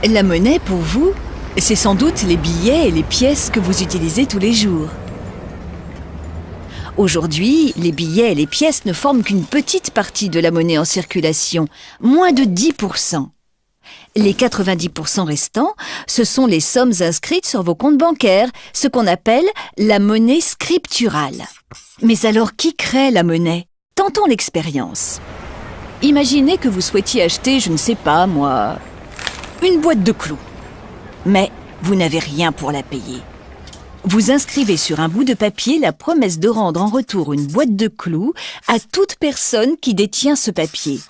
La monnaie, pour vous, c'est sans doute les billets et les pièces que vous utilisez tous les jours. Aujourd'hui, les billets et les pièces ne forment qu'une petite partie de la monnaie en circulation, moins de 10%. Les 90% restants, ce sont les sommes inscrites sur vos comptes bancaires, ce qu'on appelle la monnaie scripturale. Mais alors, qui crée la monnaie? Tentons l'expérience. Imaginez que vous souhaitiez acheter, je ne sais pas moi, une boîte de clous. Mais vous n'avez rien pour la payer. Vous inscrivez sur un bout de papier la promesse de rendre en retour une boîte de clous à toute personne qui détient ce papier.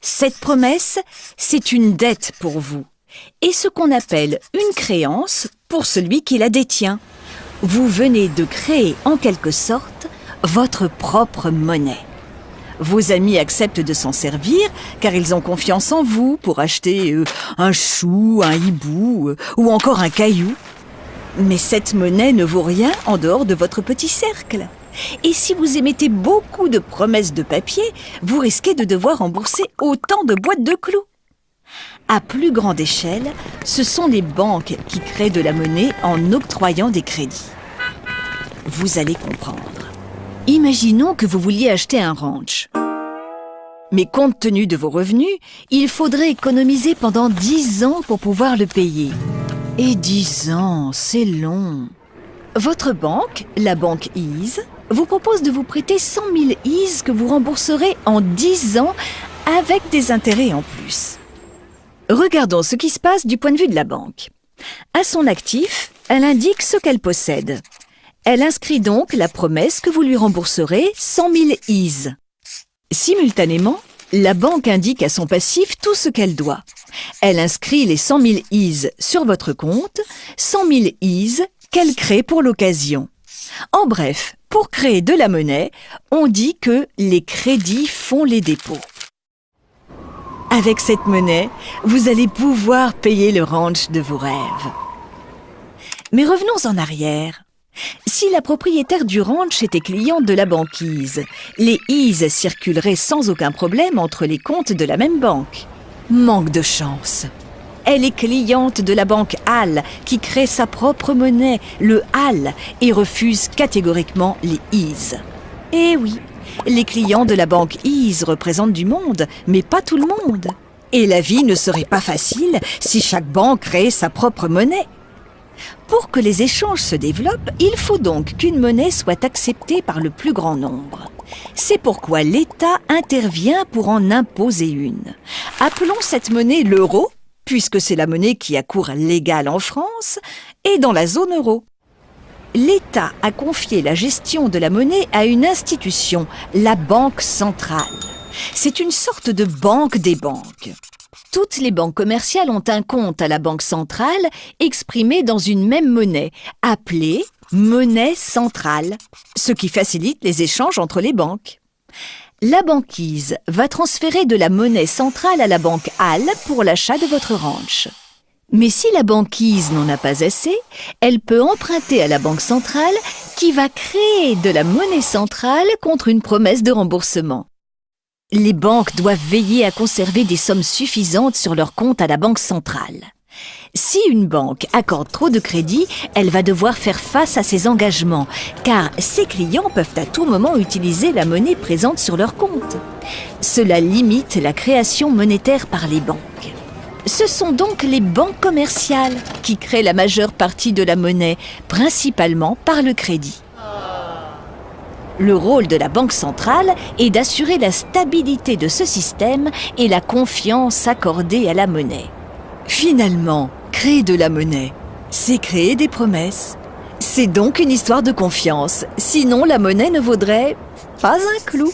Cette promesse, c'est une dette pour vous et ce qu'on appelle une créance pour celui qui la détient. Vous venez de créer en quelque sorte votre propre monnaie. Vos amis acceptent de s'en servir car ils ont confiance en vous pour acheter un chou, un hibou ou encore un caillou. Mais cette monnaie ne vaut rien en dehors de votre petit cercle. Et si vous émettez beaucoup de promesses de papier, vous risquez de devoir rembourser autant de boîtes de clous. À plus grande échelle, ce sont les banques qui créent de la monnaie en octroyant des crédits. Vous allez comprendre. Imaginons que vous vouliez acheter un ranch. Mais compte tenu de vos revenus, il faudrait économiser pendant 10 ans pour pouvoir le payer. Et 10 ans, c'est long. Votre banque, la banque Ease, vous propose de vous prêter 100 000 Ease que vous rembourserez en 10 ans avec des intérêts en plus. Regardons ce qui se passe du point de vue de la banque. À son actif, elle indique ce qu'elle possède. Elle inscrit donc la promesse que vous lui rembourserez 100 000 Ease. Simultanément, la banque indique à son passif tout ce qu'elle doit. Elle inscrit les 100 000 Ease sur votre compte, 100 000 Ease qu'elle crée pour l'occasion. En bref, pour créer de la monnaie, on dit que les crédits font les dépôts. Avec cette monnaie, vous allez pouvoir payer le ranch de vos rêves. Mais revenons en arrière. Si la propriétaire du ranch était cliente de la banque Ease, les Ease circuleraient sans aucun problème entre les comptes de la même banque. Manque de chance. Elle est cliente de la banque Hall, qui crée sa propre monnaie, le Hall, et refuse catégoriquement les Ease. Eh oui, les clients de la banque Ease représentent du monde, mais pas tout le monde. Et la vie ne serait pas facile si chaque banque créait sa propre monnaie. Pour que les échanges se développent, il faut donc qu'une monnaie soit acceptée par le plus grand nombre. C'est pourquoi l'État intervient pour en imposer une. Appelons cette monnaie l'euro, puisque c'est la monnaie qui a cours légal en France et dans la zone euro. L'État a confié la gestion de la monnaie à une institution, la Banque centrale. C'est une sorte de banque des banques. Toutes les banques commerciales ont un compte à la Banque centrale exprimé dans une même monnaie, appelée monnaie centrale, ce qui facilite les échanges entre les banques. La banque Ease va transférer de la monnaie centrale à la banque Hall pour l'achat de votre ranch. Mais si la banque Ease n'en a pas assez, elle peut emprunter à la Banque centrale qui va créer de la monnaie centrale contre une promesse de remboursement. Les banques doivent veiller à conserver des sommes suffisantes sur leur compte à la Banque centrale. Si une banque accorde trop de crédit, elle va devoir faire face à ses engagements, car ses clients peuvent à tout moment utiliser la monnaie présente sur leur compte. Cela limite la création monétaire par les banques. Ce sont donc les banques commerciales qui créent la majeure partie de la monnaie, principalement par le crédit. Le rôle de la Banque centrale est d'assurer la stabilité de ce système et la confiance accordée à la monnaie. Finalement, créer de la monnaie, c'est créer des promesses. C'est donc une histoire de confiance, sinon la monnaie ne vaudrait pas un clou.